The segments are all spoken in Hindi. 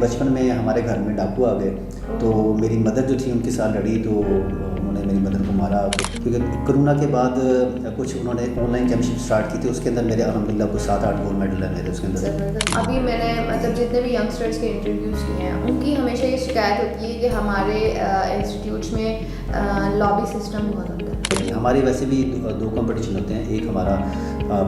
बचपन में हमारे घर में डाकू आ गए, तो मेरी मदर जो थी उनके साथ लड़ी, तो उन्होंने मेरी मदर को मारा। क्योंकि कोरोना के बाद कुछ उन्होंने ऑनलाइन चैम्पियनशिप स्टार्ट की थी, उसके अंदर मेरे अल्हम्दुलिल्लाह कुछ 7-8 गोल्ड मेडल है मेरे उसके अंदर। अभी मैंने मतलब जितने भी यंगस्टर्स के इंटरव्यूज़ किए हैं, उनकी हमेशा ये शिकायत होती है कि हमारे इंस्टीट्यूट्स में लॉबी सिस्टम बहुत होता है। हमारे वैसे भी दो कंपटीशन होते हैं, एक हमारा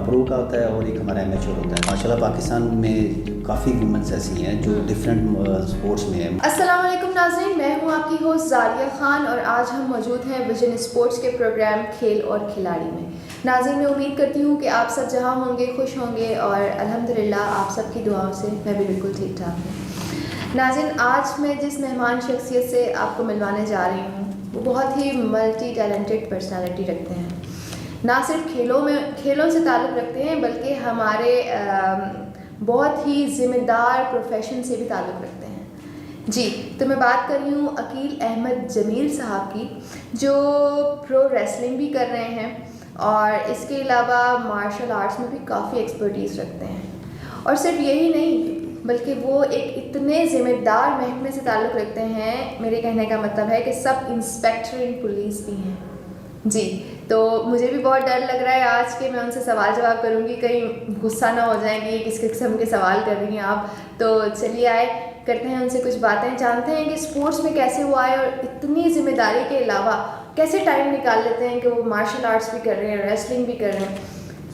प्रो का होता है और एक हमारा एमेच्योर होता है। माशाल्लाह पाकिस्तान में काफ़ी वुमेंस ऐसी हैं जो डिफरेंट स्पोर्ट्स में हैं। अस्सलाम वालेकुम नाज़रीन, मैं हूँ आपकी होस्ट ज़ारिया खान और आज हम मौजूद हैं विजन स्पोर्ट्स के प्रोग्राम खेल और खिलाड़ी में। नाज़रीन, मैं उम्मीद करती हूँ कि आप सब जहाँ होंगे खुश होंगे और अल्हम्दुलिल्लाह आप सबकी दुआओं से मैं भी बिल्कुल ठीक ठाक हूँ। नाज़रीन, आज मैं जिस मेहमान शख्सियत से आपको मिलवाने जा रही हूँ वो बहुत ही मल्टी टैलेंटेड पर्सनालिटी रखते हैं। ना सिर्फ खेलों से ताल्लुक़ रखते हैं बल्कि हमारे बहुत ही ज़िम्मेदार प्रोफेशन से भी ताल्लुक़ रखते हैं। जी, तो मैं बात कर रही हूँ अकील अहमद जमील साहब की, जो प्रो रेसलिंग भी कर रहे हैं और इसके अलावा मार्शल आर्ट्स में भी काफ़ी एक्सपर्टीज़ रखते हैं। और सिर्फ यही नहीं बल्कि वो एक इतने ज़िम्मेदार महकमे से ताल्लुक़ रखते हैं, मेरे कहने का मतलब है कि सब इंस्पेक्टर इन पुलिस भी हैं। जी, तो मुझे भी बहुत डर लग रहा है आज के मैं उनसे सवाल जवाब करूंगी, कहीं गुस्सा ना हो जाएंगी किस किस्म के सवाल कर रही हैं आप। तो चलिए आए करते हैं उनसे कुछ बातें, जानते हैं कि स्पोर्ट्स में कैसे वो आए और इतनी जिम्मेदारी के अलावा कैसे टाइम निकाल लेते हैं कि वो मार्शल आर्ट्स भी कर रहे हैं, रेसलिंग भी कर रहे हैं।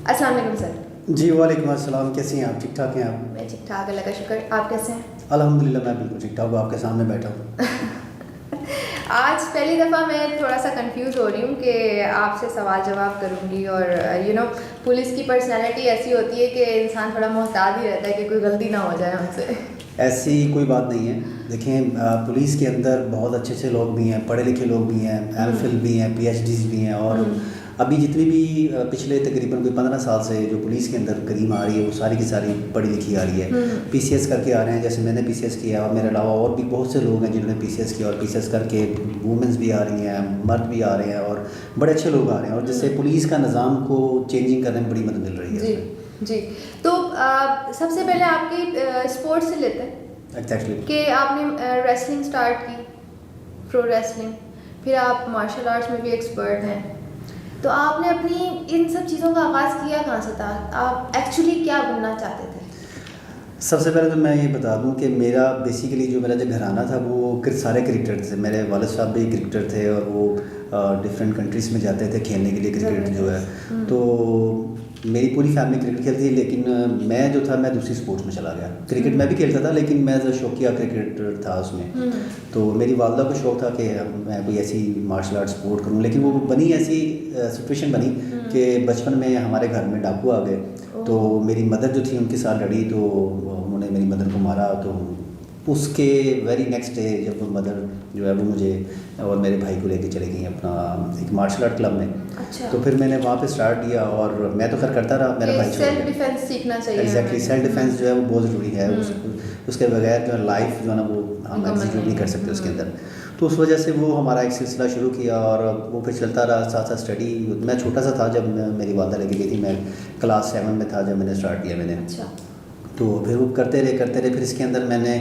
अस्सलाम वालेकुम सर। जी वालेकुम अस्सलाम, कैसी हैं आप? ठीक ठाक हैं आप? मैं ठीक ठाक, अल्लाह का शुक्र। आप कैसे हैं? अल्हम्दुलिल्लाह मैं बिल्कुल ठीक ठाक हूँ, आपके सामने बैठा हूँ। आज पहली दफ़ा मैं थोड़ा सा कंफ्यूज हो रही हूँ कि आपसे सवाल जवाब करूँगी और पुलिस की पर्सनैलिटी ऐसी होती है कि इंसान थोड़ा मोहतात ही रहता है कि कोई गलती ना हो जाए हमसे। ऐसी कोई बात नहीं है। देखें, पुलिस के अंदर बहुत अच्छे अच्छे लोग भी हैं, पढ़े लिखे लोग भी हैं, एमफिल भी हैं, पीएचडीज भी हैं और अभी जितनी भी पिछले तकरीबन कोई 15 साल से जो पुलिस के अंदर करीम आ रही है वो सारी की सारी पढ़ी लिखी आ रही है। पीसीएस करके आ रहे हैं, जैसे मैंने पीसीएस किया और मेरे अलावा और भी बहुत से लोग हैं जिन्होंने पीसीएस किया और पीसीएस करके वुमेंस भी आ रही हैं, मर्द भी आ रहे हैं और बड़े अच्छे लोग आ रहे हैं और जिससे पुलिस का निज़ाम को चेंजिंग करने में बड़ी मदद मिल रही है। जी जी, तो सबसे पहले आपकी स्पोर्ट्स से लेते हैं। एग्जैक्टली। कि आपने रेसलिंग स्टार्ट की, प्रो रेसलिंग, फिर आप मार्शल आर्ट्स में भी एक्सपर्ट हैं, तो आपने अपनी इन सब चीज़ों का आगाज़ किया कहाँ से था? आप एक्चुअली क्या बनना चाहते थे? सबसे पहले तो मैं ये बता दूं कि मेरा बेसिकली जो मेरा जो घराना था वो सारे क्रिकेटर थे। मेरे वालिद साहब भी क्रिकेटर थे और वो डिफरेंट कंट्रीज़ में जाते थे खेलने के लिए क्रिकेट जो है। तो मेरी पूरी फैमिली क्रिकेट खेलती थी, लेकिन मैं जो था मैं दूसरी स्पोर्ट्स में चला गया। क्रिकेट मैं भी खेलता था लेकिन मैं जो शौकिया क्रिकेटर था उसमें। तो मेरी वालदा को शौक़ था कि मैं कोई ऐसी मार्शल आर्ट स्पोर्ट करूँ, लेकिन वो बनी ऐसी सिचुएशन बनी कि बचपन में हमारे घर में डाकू आ गए, तो मेरी मदर जो थी उनके साथ लड़ी, तो उन्होंने मेरी मदर को मारा। तो उसके वेरी नेक्स्ट डे जब वो मदर जो है वो मुझे और मेरे भाई को लेके चले गई अपना एक मार्शल आर्ट क्लब में। अच्छा। तो फिर मैंने वहाँ पे स्टार्ट किया और मैं तो खैर करता रहा, मेरा भाई सेल्फ डिफेंस सीखना चाहिए। एग्जैक्टली, सेल्फ डिफेंस जो है वो बहुत ज़रूरी है। उसके बगैर जो है लाइफ जो है ना वो हम एग्जीक्यूट नहीं कर सकते उसके अंदर। तो उस वजह से वो हमारा एक सिलसिला शुरू किया और वो फिर चलता रहा। साथ साथ स्टडी, मैं छोटा सा था जब मेरी वालदा लेके गई थी, मैं क्लास 7 में था जब मैंने स्टार्ट किया मैंने। अच्छा। तो फिर वो करते रहे। फिर इसके अंदर मैंने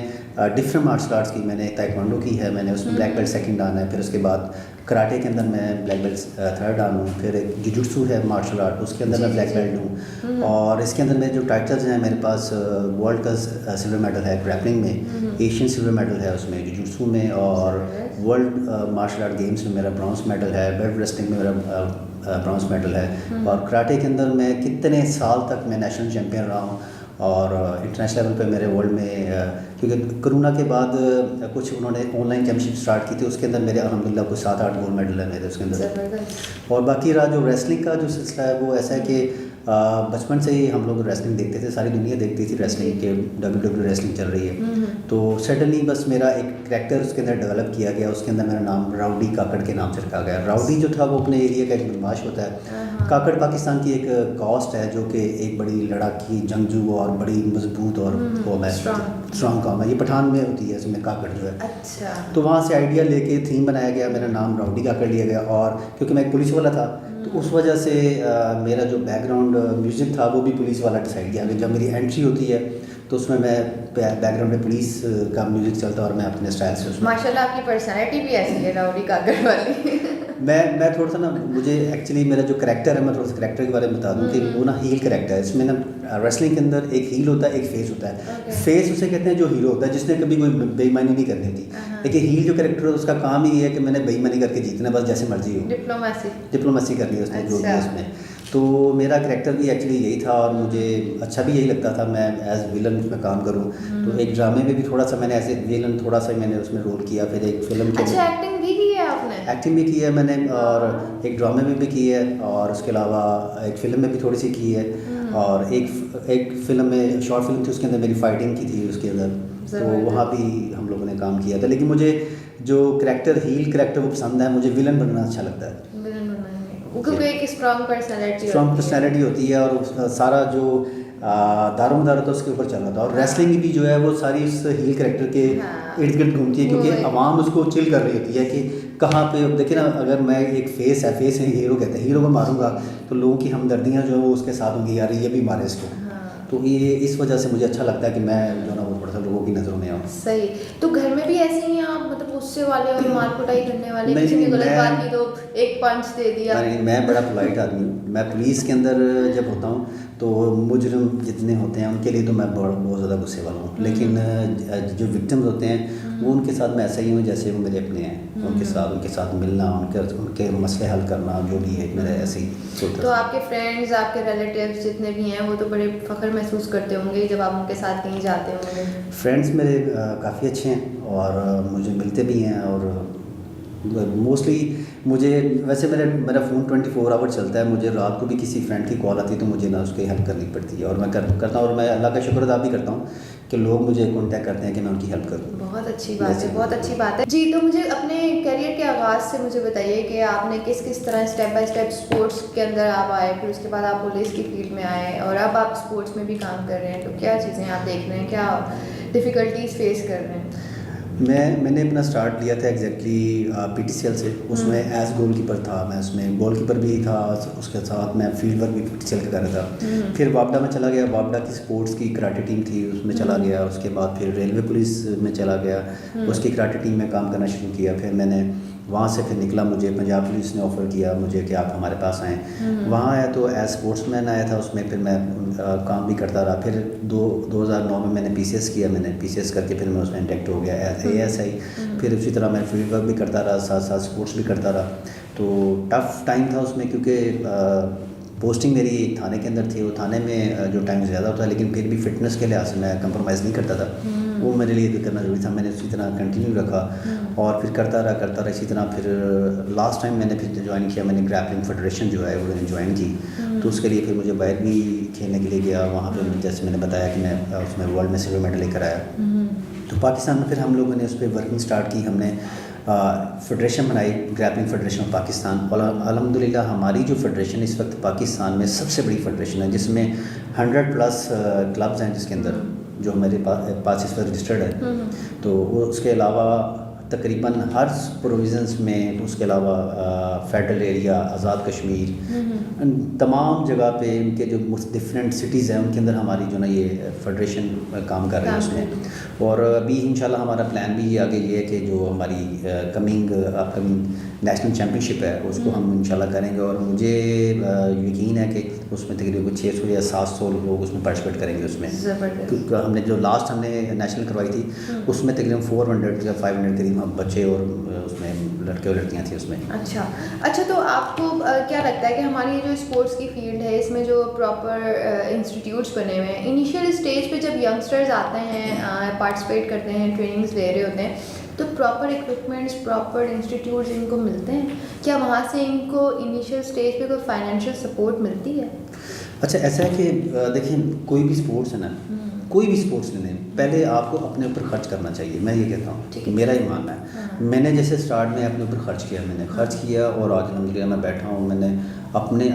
डिफरेंट मार्शल आर्ट्स की, मैंने ताइक्वांडो की है, मैंने उसमें ब्लैक बेल्ट सेकंड डाना है। फिर उसके बाद कराटे के अंदर मैं ब्लैक बेल्ट थर्ड डान हूँ। फिर एक जुजुत्सु है मार्शल आर्ट, उसके अंदर मैं ब्लैक बेल्ट हूँ। और इसके अंदर मेरे जो टाइटल्स हैं मेरे पास वर्ल्ड का सिल्वर मेडल है ग्रैपलिंग में, एशियन सिल्वर मेडल है उसमें जुजुत्सु में, और वर्ल्ड मार्शल आर्ट गेम्स में मेरा ब्रॉन्ज मेडल है, वेट रेसलिंग में मेरा ब्रॉन्ज मेडल है। और कराटे के अंदर मैं कितने साल तक मैं नेशनल चैम्पियन रहा हूँ और इंटरनेशनल लेवल पे मेरे वर्ल्ड में, क्योंकि कोरोना के बाद कुछ उन्होंने ऑनलाइन चैम्पियनशिप स्टार्ट की थी, उसके अंदर मेरे अल्हम्दुलिल्लाह कुछ 7-8 गोल्ड मेडल है मेरे उसके अंदर। और बाकी रहा जो रेसलिंग का जो सिलसिला है वो ऐसा है कि बचपन से ही हम लोग रेसलिंग देखते थे, सारी दुनिया देखती थी रेसलिंग के, WWE रेसलिंग चल रही है। तो सडनली बस मेरा एक कैरेक्टर उसके अंदर डेवलप किया गया, उसके अंदर मेरा नाम राउडी काकड़ के नाम से रखा गया। राउडी जो था वो अपने एरिया का एक बदमाश होता है, काकड़ पाकिस्तान की एक कास्ट है जो कि एक बड़ी लड़ाकी, जंगजू और बड़ी मजबूत और कौम है, स्ट्रॉन्ग कौम है। ये पठान में होती है इसमें काकड़ जो है। अच्छा। तो वहाँ से आइडिया लेके थीम बनाया गया, मेरा नाम राउडी काकड़ लिया गया। और क्योंकि मैं एक पुलिस वाला था तो उस वजह से मेरा जो बैकग्राउंड म्यूज़िक था वो भी पुलिस वाला डिसाइड किया। जब मेरी एंट्री होती है तो उसमें मैं बैकग्राउंड में पुलिस का म्यूज़िक चलता और मैं अपने स्टाइल से उसमें माशाल्लाह आपकी पर्सनैलिटी भी ऐसी है राउडी कागर वाली। मैं थोड़ा सा ना, मुझे एक्चुअली मेरा जो करैक्टर है, मैं थोड़ा सा करैक्टर के बारे में बता दूं कि वो ना हील करैक्टर है। इसमें ना रेसलिंग के अंदर एक हील होता है, एक फेस होता है। Okay. फेस उसे कहते हैं जो हीरो होता है, जिसने कभी कोई बेईमानी नहीं करनी थी। लेकिन हील जो करैक्टर है उसका काम ही है कि मैंने बेईमानी करके जीतना, बस जैसे मर्जी हो, डिप्लोमेसी करनी है उसने, जो भी है उसमें। तो मेरा करैक्टर भी एक्चुअली यही था और मुझे अच्छा भी यही लगता था मैं एज विलन उसमें काम करूं। तो एक ड्रामे में भी थोड़ा सा मैंने ऐसे विलन थोड़ा सा मैंने उसमें रोल किया। फिर एक फिल्म के अच्छा, एक्टिंग भी की है आपने? एक्टिंग भी की है मैंने, और एक ड्रामे में भी की है, और उसके अलावा एक फ़िल्म में भी थोड़ी सी की है, और एक फ़िल्म में शॉर्ट फिल्म थी उसके अंदर मेरी फाइटिंग की थी उसके अंदर, तो वहाँ भी हम लोगों ने काम किया था। लेकिन मुझे जो करैक्टर हील करैक्टर वो पसंद है, मुझे विलन बनना अच्छा लगता है। क्योंकि एक स्ट्रॉन्ग पर्सनैलिटी होती है और सारा जो दारोमदार होता है उसके ऊपर चल रहा था। और रेसलिंग भी जो है वो सारी इस हील करैक्टर के इर्द गिर्द घूमती है, क्योंकि आवाम उसको चिल कर रही होती है कि कहाँ पे। अब देखिए ना, अगर मैं एक फेस है हीरो कहते हैं, हीरो को मारूंगा तो लोगों की हमदर्दियाँ जो है वो उसके साथ होंगी, यार ये भी मारे इसको। तो ये इस वजह से मुझे अच्छा लगता है कि मैं जो ना वो थोड़ा सा लोगों की नज़रों में आऊँ। सही। तो घर में भी ऐसे ही हैं आप, मतलब गुस्से वाले और मार कुटाई करने वाले? किसी ने गलत बात की तो एक पंच दे दिया? नहीं, मैं बड़ा पोलाइट आदमी हूँ। मैं पुलिस के अंदर जब होता हूँ तो मुजरिम जितने होते हैं उनके लिए तो मैं बहुत ज़्यादा गुस्से वाला हूँ, लेकिन जो विक्टिम्स होते हैं वो उनके साथ मैं ऐसा ही हूँ जैसे वो मेरे अपने हैं। उनके साथ मिलना, उनके मसले हल करना, जो भी है मेरा ऐसे ही। तो आपके फ्रेंड्स, आपके रिलेटिव्स जितने भी हैं वो तो बड़े फ़ख्र महसूस करते होंगे जब आप उनके साथ कहीं जाते होंगे? फ्रेंड्स मेरे काफ़ी अच्छे हैं और मुझे मिलते भी हैं, और मोस्टली मुझे वैसे मेरा फ़ोन 24 आवर चलता है। मुझे रात को भी किसी फ्रेंड की कॉल आती है तो मुझे ना उसकी हेल्प करनी पड़ती है, और मैं करता हूँ, और मैं अल्लाह का शुक्र अदा भी करता हूँ कि लोग मुझे कॉन्टैक्ट करते हैं कि मैं उनकी हेल्प करूँ। बहुत अच्छी बात है, बहुत अच्छी बात है जी। तो मुझे अपने करियर के आगाज़ से मुझे बताइए कि आपने किस किस तरह स्टेप बाय स्टेप स्पोर्ट्स के अंदर आप आए, फिर उसके बाद आप पुलिस की फील्ड में आए और अब आप स्पोर्ट्स में भी काम कर रहे हैं। तो क्या चीज़ें आप देख रहे हैं, क्या डिफ़िकल्टीज फेस कर रहे हैं? मैंने अपना स्टार्ट लिया था एग्जैक्टली PTCL से। उसमें एज गोलकीपर था मैं, उसमें गोलकीपर भी था, उसके साथ मैं फील्ड वर्क भी PTCL का कर रहा था। फिर वापडा में चला गया, वापडा की स्पोर्ट्स की कराटे टीम थी उसमें चला गया। उसके बाद फिर रेलवे पुलिस में चला गया, उसकी कराटे टीम में काम करना शुरू किया। फिर मैंने वहाँ से फिर निकला, मुझे पंजाब पुलिस ने ऑफ़र किया मुझे कि आप हमारे पास आएँ। वहाँ आया तो एज स्पोर्ट्समैन आया था, उसमें फिर मैं काम भी करता रहा। फिर 2009 में मैंने PCS किया, मैंने PCS करके फिर मैं उसमें इंटेक्ट हो गया ASI। फिर उसी तरह मैं फील्ड वर्क भी करता रहा, साथ साथ स्पोर्ट्स भी करता रहा। तो टफ़ टाइम था उसमें, क्योंकि पोस्टिंग मेरी थाने के अंदर थी। वो थाने में जो टाइम ज़्यादा होता है, लेकिन फिर भी फ़िटनेस के लिहाज से मैं कंप्रोमाइज़ नहीं करता था। वो मेरे लिए भी करना ज़रूरी था, मैंने उसी तरह कंटिन्यू रखा और फिर करता रहा इसी तरह। फिर लास्ट टाइम मैंने फिर ज्वाइन किया, मैंने ग्रैपलिंग फेडरेशन जो है वो मैंने ज्वाइन की। तो उसके लिए फिर मुझे बाहर भी खेलने के लिए गया। वहाँ पर जैसे मैंने बताया कि मैं उसमें वर्ल्ड में सिल्वर मेडल लेकर आया। तो पाकिस्तान में फिर हम लोगों ने उस पर वर्किंग स्टार्ट की। हमने फेडरेशन बनाई, ग्रैपलिंग फेडरेशन ऑफ पाकिस्तान। और अल्हम्दुलिल्लाह हमारी जो फेडरेशन इस वक्त पाकिस्तान में सबसे बड़ी फेडरेशन है, जिसमें 100+ क्लब्स हैं, जिसके अंदर जो हमारे पास इस वक्त रजिस्टर्ड है। तो वो उसके अलावा तकरीबन हर प्रोविज़न्स में, उसके अलावा फेडरल एरिया, आज़ाद कश्मीर, तमाम जगह पे इनके जो डिफरेंट सिटीज़ हैं उनके अंदर हमारी जो ना ये फेडरेशन काम कर रही है उसमें। और अभी इंशाल्लाह हमारा प्लान भी आगे ये है कि जो हमारी अपकमिंग नेशनल चैम्पियनशिप है उसको हम इंशाल्लाह करेंगे। और मुझे यकीन है कि उसमें तकरीबन 600 या 700 लोग उसमें पार्टिसिपेट करेंगे उसमें। क्योंकि हमने जो लास्ट हमने नेशनल करवाई थी उसमें तकरीबन 400 या 500 करीब हम बच्चे और उसमें लड़के और लड़कियाँ थी उसमें। अच्छा, तो आपको क्या लगता है कि हमारी जो स्पोर्ट्स की फील्ड है इसमें जो प्रॉपर इंस्टीट्यूट्स बने हुए हैं, इनिशियल स्टेज पे जब यंगस्टर्स आते हैं, पार्टिसिपेट करते हैं, ट्रेनिंग्स ले रहे होते हैं, तो प्रॉपर इक्विपमेंट्स, प्रॉपर इंस्टीट्यूट्स इनको मिलते हैं? क्या वहाँ से इनको इनिशियल स्टेज पे कोई फाइनेंशियल सपोर्ट मिलती है? अच्छा, ऐसा है कि देखिए कोई भी स्पोर्ट्स है ना, कोई भी स्पोर्ट्स लेने पहले आपको अपने ऊपर खर्च करना चाहिए। मैं ये कहता हूँ, मेरा ही मानना है। मैंने जैसे स्टार्ट में अपने ऊपर खर्च किया और आज अल्हम्दुलिल्लाह मैं बैठा हूँ। मैंने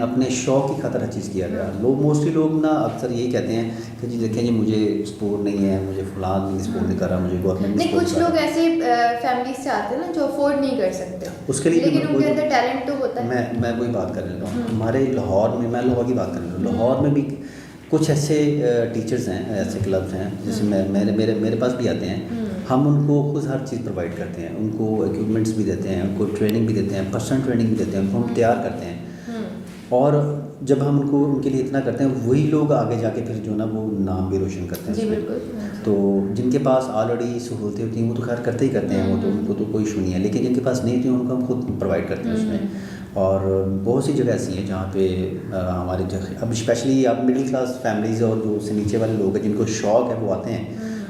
अपने शौक़ की खातिर हर चीज़ किया गया। मोस्टली लोग ना अक्सर यही कहते हैं कि जी देखें जी मुझे स्पोर्ट नहीं है, मुझे फलान नहीं स्पोर्ट नहीं कर रहा, मुझे गवर्नमेंट नहीं। कुछ लोग ऐसे फैमिली से आते हैं ना जो अफोर्ड नहीं कर सकते, उसके लिए लेकिन उनके अंदर टैलेंट तो होता है। मैं वही बात कर रहा हूँ। हमारे लाहौर में, मैं लाहौर की बात कर रहा हूँ, लाहौर में भी कुछ ऐसे टीचर्स हैं, ऐसे क्लब्स हैं जैसे मेरे पास भी आते हैं। हम उनको खुद हर चीज़ प्रोवाइड करते हैं, उनको इक्विपमेंट्स भी देते हैं, उनको ट्रेनिंग भी देते हैं, पर्सनल ट्रेनिंग भी देते हैं, उनको हम तैयार करते हैं। और जब हम उनको उनके लिए इतना करते हैं, वही लोग आगे जाके फिर जो ना वो नाम भी रोशन करते हैं। जी बिल्कुल। तो जिनके पास ऑलरेडी सहूलतें होती हैं वो तो खैर करते ही करते हैं, वो तो उनको तो कोई इशू नहीं है, लेकिन जिनके पास नहीं होती हैं उनको हम खुद प्रोवाइड करते हैं उसमें। और बहुत सी जगह ऐसी हैं जहाँ पे हमारे अब स्पेशली आप मिडिल क्लास फैमिलीज़ और जो उससे नीचे वाले लोग हैं जिनको शौक़ है वो आते हैं,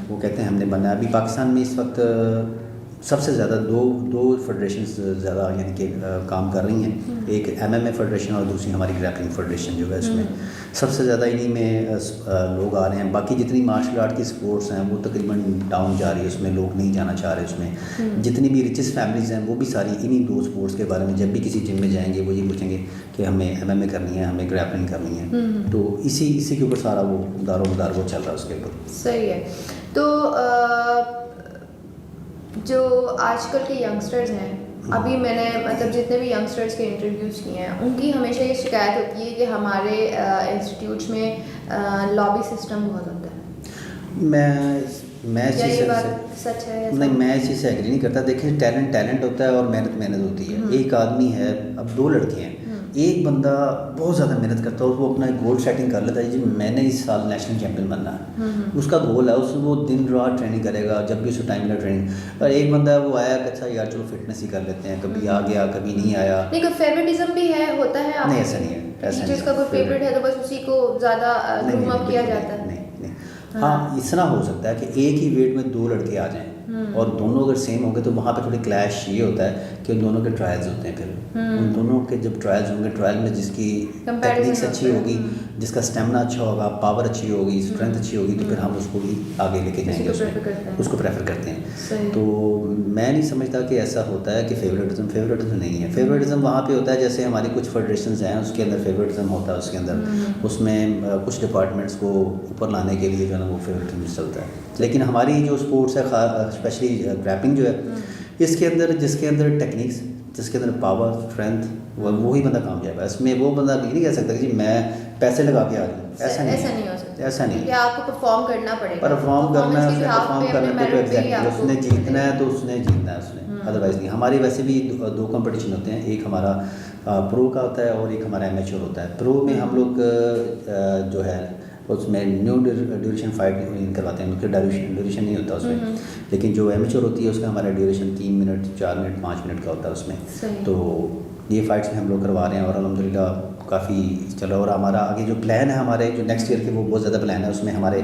वो कहते हैं हमने बनना है। अभी पाकिस्तान में इस वक्त सबसे ज़्यादा दो फेडरेशन ज़्यादा यानी कि काम कर रही हैं। एक MMA फेडरेशन और दूसरी हमारी ग्रैपलिंग फेडरेशन जो है, इसमें सबसे ज़्यादा इन्हीं में लोग आ रहे हैं। बाकी जितनी मार्शल आर्ट की स्पोर्ट्स हैं वो तकरीबन डाउन जा रही है, उसमें लोग नहीं जाना चाह रहे। उसमें जितनी भी रिचेस्ट फैमिलीज़ हैं वो भी सारी इन्हीं दो स्पोर्ट्स के बारे में जब भी किसी जिम में जाएंगे वो ये पूछेंगे कि हमें MMA करनी है, हमें ग्रैपलिंग करनी है। तो इसी के ऊपर सारा वो दारोमदार वो चल रहा है उसके ऊपर। सही है। तो जो आजकल के यंगस्टर्स हैं, अभी मैंने मतलब जितने भी यंगस्टर्स के इंटरव्यूज़ किए हैं उनकी हमेशा ये शिकायत होती है कि हमारे इंस्टीट्यूट्स में लॉबी सिस्टम बहुत होता है। मैं इस क्या चीज़ ये से बात सच है? नहीं, मैं इस चीज़ से एग्री नहीं करता। देखिए टैलेंट होता है और मेहनत होती है। एक आदमी है, अब दो लड़के हैं, एक बंदा बहुत ज़्यादा मेहनत करता है और वो अपना गोल सेटिंग कर लेता है जी मैंने इस साल नेशनल चैंपियन बनना है। उसका गोल है, उसमें वो दिन रात ट्रेनिंग करेगा जब भी उसे टाइम मिला ट्रेनिंग। और एक बंदा है वो आया कि अच्छा यार चलो फिटनेस ही कर लेते हैं, कभी आ गया कभी नहीं आया। नहीं, कोई फेवरेटिज्म भी है, होता है? नहीं ऐसा नहीं है, टीचर्स का कोई फेवरेट है तो बस उसी को ज़्यादा ग्रूम अप किया जाता है? नहीं। हाँ, इतना हो सकता है कि एक ही वेट में दो लड़के आ जाएं और दोनों अगर सेम होंगे तो वहाँ पे थोड़ी क्लैश ये होता है कि उन दोनों के ट्रायल्स होते हैं। फिर उन दोनों के जब ट्रायल्स होंगे, ट्रायल में जिसकी टेक्निक्स अच्छी होगी, जिसका स्टेमिना अच्छा होगा, पावर अच्छी होगी, स्ट्रेंथ अच्छी होगी, तो फिर हम उसको भी आगे लेके जाएंगे, उसको प्रेफर करते हैं। तो मैं नहीं समझता कि ऐसा होता है कि फेवरेटिज्म नहीं है। फेवरेटिज्म वहाँ पे होता है जैसे हमारी कुछ फेडरेशंस हैं उसके अंदर फेवरेटिज्म होता है, उसके अंदर उसमें कुछ डिपार्टमेंट्स को ऊपर लाने के लिए जो है ना वो फेवरेटिज्म चलता है। लेकिन हमारी जो स्पोर्ट्स है स्पेशली ग्रैपलिंग जो है, इसके अंदर जिसके अंदर टेक्निक्स, जिसके अंदर पावर स्ट्रेंथ, वही बंदा कामयाब है। इसमें वो बंदा नहीं कह सकता कि जी मैं पैसे लगा के आ रहा हूँ, ऐसा नहीं हो सकता। ऐसा नहीं, आपको परफॉर्म करना पड़ेगा। परफॉर्म करना है, उसने परफॉर्म करना है तो एग्जैक्टली उसने जीतना है तो उसने जीतना है उसने, अदरवाइज़ नहीं। हमारे वैसे भी दो कंपटीशन होते हैं, एक हमारा प्रो का होता है और एक हमारा एमेच्योर होता है। प्रो में हम लोग जो है उसमें न्यू ड्यूरेशन फाइट करवाते हैं, उनका ड्यूरेशन नहीं होता उसमें। लेकिन जो एमेच्योर होती है उसका हमारा ड्यूरेशन 3 मिनट 4 मिनट 5 मिनट का होता है उसमें। तो ये फाइट्स में हम लोग करवा रहे हैं और अल्हम्दुलिल्लाह काफ़ी चला। और हमारा आगे जो प्लान है हमारे जो नेक्स्ट ईयर के वो बहुत ज़्यादा प्लान है। उसमें हमारे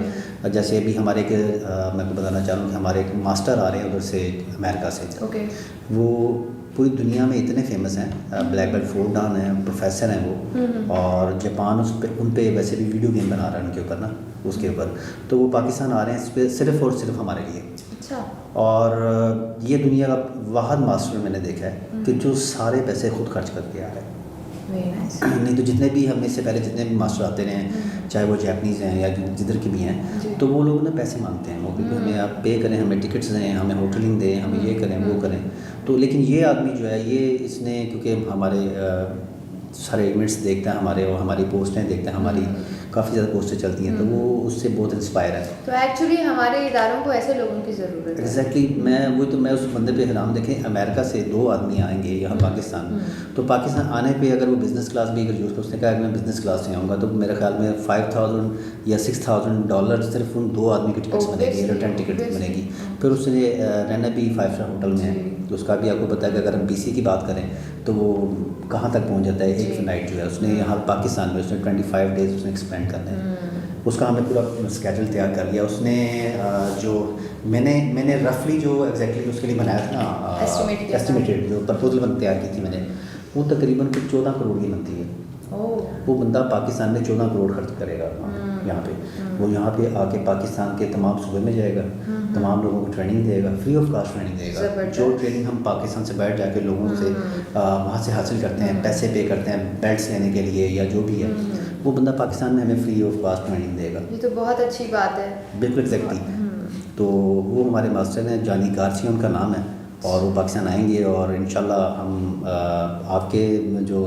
जैसे अभी हमारे मैं आपको बताना चाह रहा हूँ कि हमारे एक मास्टर आ रहे हैं उधर से अमेरिका से। वो पूरी दुनिया में इतने फेमस हैं, ब्लैक बेल्ट 4 डान हैं, प्रोफेसर हैं वो। और जापान उन पे वैसे भी वीडियो गेम बना रहा है उनके ऊपर ना, उसके ऊपर। तो वो पाकिस्तान आ रहे हैं इस पर सिर्फ़ और सिर्फ हमारे लिए। अच्छा। और ये दुनिया का वाहद मास्टर मैंने देखा है कि जो सारे पैसे खुद खर्च करके आ रहे हैं। नहीं तो जितने भी हम इससे पहले जितने भी मास्टर आते रहे हैं, चाहे वो जैपनीज़ हैं या जिधर के भी हैं, तो वो लोग ना पैसे मांगते हैं मौके पे, हमें आप पे करें, हमें टिकट्स दें, हमें होटलिंग दें, हमें ये करें वो करें। तो लेकिन ये आदमी जो है ये इसने क्योंकि हमारे सारे इवेंट्स देखता है हमारे और हमारी पोस्टें देखता है, हमारी काफ़ी ज़्यादा पोस्टें चलती हैं, तो वो उससे बहुत इंस्पायर है। तो एक्चुअली हमारे इदारों को ऐसे लोगों की ज़रूरत है। एग्जैक्टली मैं उस बंदे पे हैरान। देखें अमेरिका से 2 आदमी आएंगे यहाँ पाकिस्तान, तो पाकिस्तान आने पे अगर वो बिज़नेस क्लास भी अगर यूज़ कर, उसने कहा कि मैं बिज़नेस क्लास से आऊँगा, तो मेरे ख्याल में $5,000 या $6,000 सिर्फ उन 2 आदमी की टिकट्स बनेगी, रिटर्न टिकट बनेगी। फिर उसने रहना भी 5 स्टार होटल में है, तो उसका भी आपको पता है कि अगर हम BC की बात करें तो वो कहाँ तक पहुँच जाता है। एक नाइट जो है उसने यहाँ पाकिस्तान में उसने 25 डेज़ उसने एक्सपेंड करना है। उसका हमने पूरा स्केड्यूल तैयार कर लिया। उसने जो मैंने रफली जो एग्जैक्टली उसके लिए बनाया था ना एस्टिमेटेड जो प्रपोजल तैयार की थी मैंने, वो तकरीबन 14 करोड़ की बनती है। वो बंदा पाकिस्तान में 14 करोड़ खर्च करेगा यहाँ पे। वो यहाँ पे आके पाकिस्तान के तमाम सूबे में जाएगा, तमाम लोगों को ट्रेनिंग देगा, फ्री ऑफ कास्ट ट्रेनिंग देगा। जो ट्रेनिंग हम पाकिस्तान से बैठ जाके लोगों से वहाँ से हासिल करते हैं, पैसे पे करते हैं बेल्ट्स लेने के लिए या जो भी है, वो बंदा पाकिस्तान में हमें फ्री ऑफ कास्ट ट्रेनिंग देगा। ये तो बहुत अच्छी बात है। बिल्कुल एग्जैक्टली। तो वो हमारे मास्टर हैं, जानी गारसी उनका नाम है, और वो पाकिस्तान आएंगे और इंशाल्लाह हम आपके जो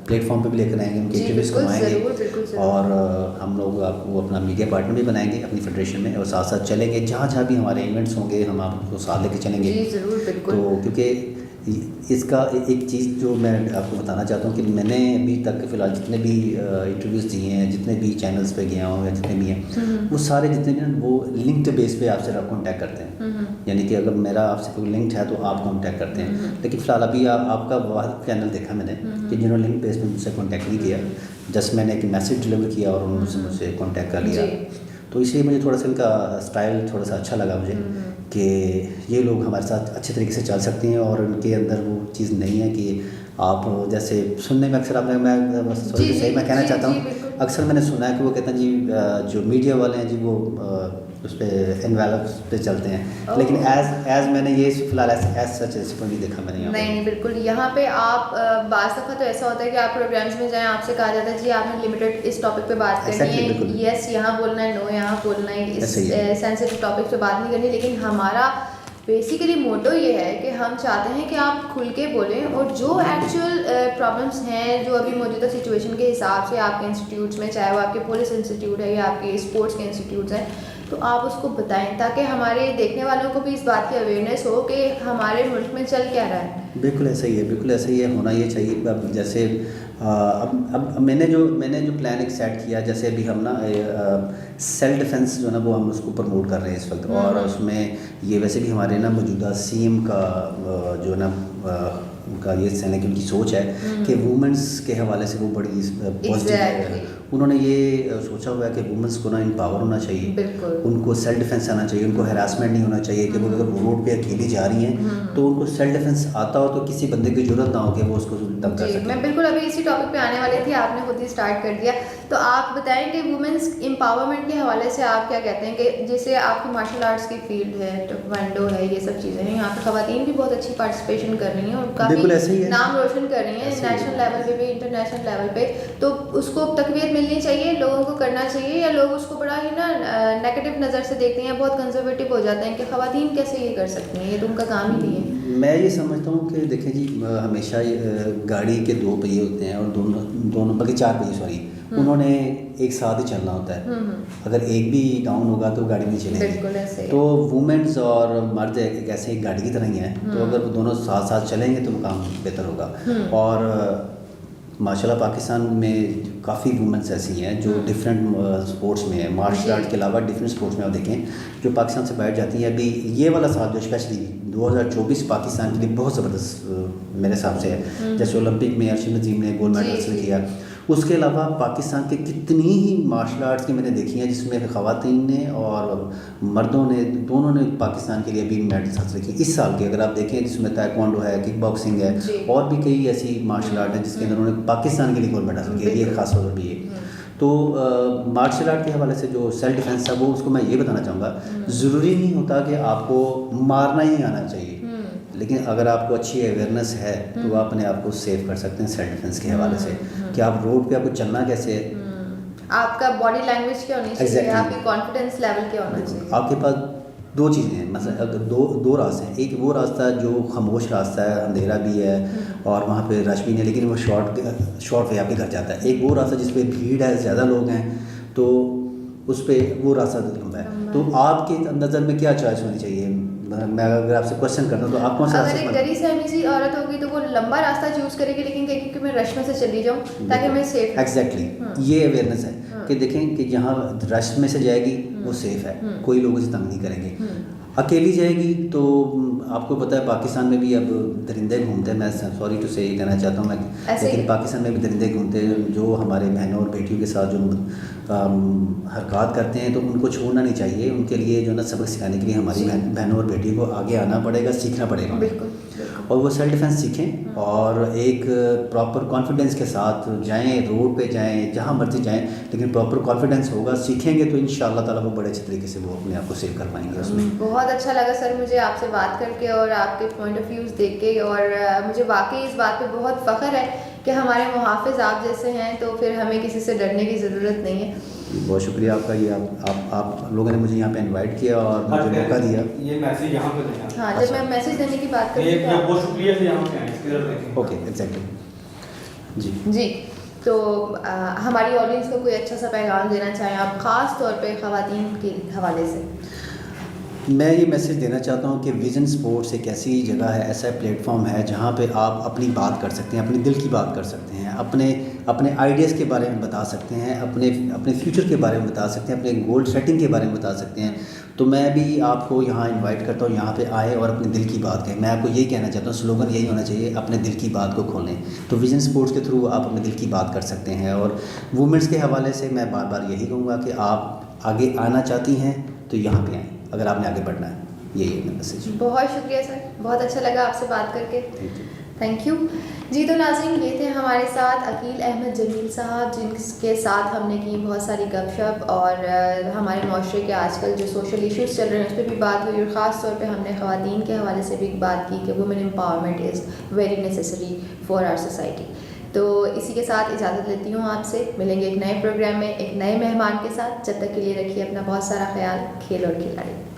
प्लेटफॉर्म पे भी लेकर आएंगे, उनके जी, इंटरव्यूज़ बिल्कुल करवाएंगे ज़रूर, ज़रूर। और हम लोग आपको अपना मीडिया पार्टनर भी बनाएंगे अपनी फेडरेशन में, और साथ साथ चलेंगे जहाँ जहाँ भी हमारे इवेंट्स होंगे हम आपको साथ लेके चलेंगे। जी, ज़रूर, बिल्कुल। तो क्योंकि इसका एक चीज़ जो मैं आपको बताना चाहता हूँ कि मैंने अभी तक फ़िलहाल जितने भी इंटरव्यूज़ दिए हैं, जितने भी चैनल्स पे गया हूँ या जितने भी हैं, वो सारे जितने भी हैं वो लिंक्ड बेस पे आपसे कॉन्टैक्ट करते हैं। यानी कि अगर मेरा आपसे कोई लिंक है तो आप कॉन्टैक्ट करते हैं। लेकिन फ़िलहाल अभी आपका वाह चैनल देखा मैंने कि जिन्होंने लिंक बेस पे मुझसे कॉन्टैक्ट नहीं किया, जस्ट मैंने एक मैसेज डिलीवर किया और उन्होंने मुझसे कॉन्टैक्ट कर लिया। तो इसलिए मुझे थोड़ा सा इनका स्टाइल थोड़ा सा अच्छा लगा मुझे कि ये लोग हमारे साथ अच्छे तरीके से चल सकते हैं और उनके अंदर वो चीज़ नहीं है कि आप जैसे सुनने में अक्सर आपने मैं सॉरी सही मैं कहना चाहता हूँ, अक्सर मैंने सुना है कि वो कहते हैं जी जो मीडिया वाले हैं जी वो उस पर एनवेलप्स पे चलते हैं, लेकिन एज मैंने ये फ़िलहाल एज सच ऐसे कोई नहीं देखा मैंने यहाँ नहीं बिल्कुल। यहाँ पे आप बाज़ दफ़ा तो ऐसा होता है कि आप प्रोग्राम्स में जाएं, आपसे कहा जाता है जी आपने लिमिटेड इस टॉपिक पे बात करनी है, यस यहाँ बोलना है, नो यहाँ बोलना है, इस सेंसिटिव टॉपिक पे बात नहीं करनी। लेकिन हमारा बेसिकली मोटो ये है कि हम चाहते हैं कि आप खुल के बोलें और जो एक्चुअल प्रॉब्लम्स हैं जो अभी मौजूदा सिचुएशन के हिसाब से आपके इंस्टीट्यूट्स में, चाहे वो आपके पुलिस इंस्टीट्यूट है या आपके स्पोर्ट्स के इंस्टीट्यूट्स हैं, तो आप उसको बताएं ताकि हमारे देखने वालों को भी इस बात की अवेयरनेस हो कि हमारे मुल्क में चल क्या रहा है। बिल्कुल ऐसा ही है, बिल्कुल ऐसा ही है, होना ये चाहिए। अब जैसे अब मैंने जो प्लान एक सेट किया, जैसे अभी हम ना सेल्फ डिफेंस जो है ना वो हम उसको प्रमोट कर रहे हैं इस वक्त, और उसमें ये वैसे भी हमारे ना मौजूदा सीएम का जो है ना उनका ये कहने की उनकी सोच है कि वुमेंस के हवाले से वो बड़ी पॉजिटिव है। उन्होंने ये सोचा हुआ है कि वुमेंस को ना एम्पावर होना चाहिए, उनको सेल्फ डिफेंस आना चाहिए, उनको हैरासमेंट नहीं होना चाहिए कि वो अगर वो रोड पे अकेली जा रही हैं तो उनको सेल्फ डिफेंस आता हो तो किसी बंदे की जरूरत ना हो कि वो उसको दम कर सके। मैं बिल्कुल अभी इसी टॉपिक पे आने वाली थी, आपने खुद ही स्टार्ट कर दिया। तो आप बताएं कि वुमेंस एम्पावरमेंट के हवाले से आप क्या कहते हैं कि जैसे आपकी मार्शल आर्ट्स की फील्ड है, टेक्वांडो है, ये सब चीज़ें हैं, यहाँ पे खवातीन भी बहुत अच्छी पार्टिसिपेशन कर रही हैं और काफ़ी नाम रोशन कर रही हैं नेशनल लेवल पे भी, इंटरनेशनल लेवल पे। तो उसको तकवीत मिलनी चाहिए, लोगों को करना चाहिए, या लोग उसको बड़ा ही ना नेगेटिव नज़र से देखते हैं, बहुत कंजर्वेटिव हो जाते हैं कि खवातीन कैसे ये कर सकती हैं, ये तो उनका काम ही नहीं है। मैं ये समझता हूँ कि देखें जी, हमेशा गाड़ी के दो पहिए होते हैं और दोनों बल्कि चार पहिए, सॉरी, उन्होंने एक साथ ही चलना होता है। अगर एक भी डाउन होगा तो गाड़ी नहीं चलेगी। तो वुमेन्स और मर्द एक ऐसे एक गाड़ी की तरह ही हैं, तो अगर वो दोनों साथ साथ चलेंगे तो काम बेहतर होगा। और माशाल्लाह पाकिस्तान में काफ़ी वुमेंस ऐसी हैं जो डिफरेंट स्पोर्ट्स में है, मार्शल आर्ट के अलावा डिफरेंट स्पोर्ट्स में आप देखें जो पाकिस्तान से बैठ जाती हैं। अभी ये वाला साल जो स्पेशली 2024 पाकिस्तान के लिए बहुत ज़बरदस्त मेरे हिसाब से है। जैसे ओलंपिक में अर्शद नजीम ने गोल्ड मेडल हासिल किया, उसके अलावा पाकिस्तान के कितनी ही मार्शल आर्ट्स की मैंने देखी हैं जिसमें ख़वातीन ने और मर्दों ने दोनों ने पाकिस्तान के लिए भी मेडल्स हासिल किए इस साल के। अगर आप देखें जिसमें ताइक्वांडो है, किक बॉक्सिंग है और भी कई ऐसी मार्शल आर्ट है जिसके अंदर उन्होंने पाकिस्तान के लिए गोल्ड मेडल हासिल किया, ये खास तौर पर भी है। तो मार्शल आर्ट के हवाले से जो सेल्फ डिफेंस है वो उसको मैं ये बताना चाहूँगा, ज़रूरी नहीं होता कि आपको मारना ही आना चाहिए, लेकिन अगर आपको अच्छी अवेयरनेस है तो आप अपने आप को सेव कर सकते हैं सेल्फ डिफेंस के हवाले से कि आप रोड पे आपको चलना कैसे है, आपका बॉडी लैंग्वेज क्या होनी चाहिए, आपकी कॉन्फिडेंस लेवल क्या होना चाहिए। आपके पास दो चीज़ें हैं, मतलब अगर दो रास्ते हैं, एक वो रास्ता जो खामोश रास्ता है, अंधेरा भी है और वहाँ पे रश भी नहीं है लेकिन वो शॉर्ट वे आपके घर जाता है। एक वो रास्ता जिस पे भीड़ है, ज़्यादा लोग हैं, तो उस पर वो रास्ता लंबा है। तो आपके नज़र में क्या चॉइस होनी चाहिए? मैं अगर आपसे क्वेश्चन करता हूँ तो आप कौन सा? अगर एक गरीब सहमी सी औरत होगी तो वो लंबा रास्ता चूज़ करेगी, लेकिन कहेगी कि मैं रश में से चली जाऊँ ताकि मैं सेफ। एग्जैक्टली, ये अवेयरनेस है कि देखें कि जहाँ रश में से जाएगी वो सेफ है, कोई लोगों से तंग नहीं करेंगे। अकेली जाएगी तो आपको पता है पाकिस्तान में भी अब दरिंदे घूमते हैं, मैं सॉरी टू से ये कहना चाहता हूँ मैं, लेकिन पाकिस्तान में भी दरिंदे घूमते हैं जो हमारे बहनों और बेटियों के साथ जो हरकत करते हैं, तो उनको छोड़ना नहीं चाहिए। उनके लिए जो ना सबक सिखाने के लिए हमारी बहनों और बेटियों को आगे आना पड़ेगा, सीखना पड़ेगा और वो सेल्फ डिफेंस सीखें और एक प्रॉपर कॉन्फिडेंस के साथ जाएं, रोड पे जाएं, जहाँ मर्जी जाएं, लेकिन प्रॉपर कॉन्फिडेंस होगा, सीखेंगे तो इंशाअल्लाह ताला वो बड़े अच्छे तरीके से वो अपने आप को सेव कर पाएंगे उसमें। बहुत अच्छा लगा सर मुझे आपसे बात करके और आपके पॉइंट ऑफ व्यूज़ देख के, और मुझे वाकई इस बात पे बहुत फ़ख्र है कि हमारे मुहाफ़िज़ आप जैसे हैं, तो फिर हमें किसी से डरने की ज़रूरत नहीं है। बहुत शुक्रिया आपका, ये आप लोगों ने मुझे यहाँ पे इनवाइट किया और मुझे मौका दिया। ये मैसेज यहाँ पे देना। हाँ, जब मैं मैसेज देने की बात करती हूँ बहुत शुक्रिया से यहाँ पे आए, इसकी तरफ देखें। Okay, exactly. जी। जी, तो हमारी ऑडियंस को कोई अच्छा सा पैगाम देना चाहें आप, ख़ास तौर पे ख़वातीन के हवाले से? मैं ये मैसेज देना चाहता हूँ कि विज़न स्पोर्ट्स एक ऐसी जगह है, ऐसा प्लेटफॉर्म है जहाँ पे आप अपनी बात कर सकते हैं, अपने दिल की बात कर सकते हैं, अपने अपने आइडियाज़ के बारे में बता सकते हैं, अपने अपने फ्यूचर के बारे में बता सकते हैं, अपने गोल सेटिंग के बारे में बता सकते हैं। तो मैं भी आपको यहाँ इनवाइट करता हूँ, यहाँ पे आए और अपने दिल की बात कहें। मैं आपको यही कहना चाहता हूँ, स्लोगन यही होना चाहिए, अपने दिल की बात को खोलें। तो विज़न स्पोर्ट्स के थ्रू आप अपने दिल की बात कर सकते हैं। और वुमेंस के हवाले से मैं बार बार यही कहूँगा कि आप आगे आना चाहती हैं तो यहाँ पे आएँ, अगर आपने आगे बढ़ना है। यही है मेरा मैसेज। बहुत शुक्रिया सर, बहुत अच्छा लगा आपसे बात करके। Thank you. Thank you. जी, तो नाज़रीन, ये थे हमारे साथ अकील अहमद जमील साहब, जिनके साथ हमने की बहुत सारी गपशप और हमारे माशरे के आजकल जो सोशल इश्यूज़ चल रहे हैं उस पर भी बात हुई, और ख़ास तौर पे हमने ख़वातीन के हवाले से भी बात की कि women empowerment is very necessary for our society. तो इसी के साथ इजाज़त लेती हूँ आपसे। मिलेंगे एक नए प्रोग्राम में एक नए मेहमान के साथ। जब तक के लिए रखिए अपना बहुत सारा ख्याल। खेल और खिलाड़ी।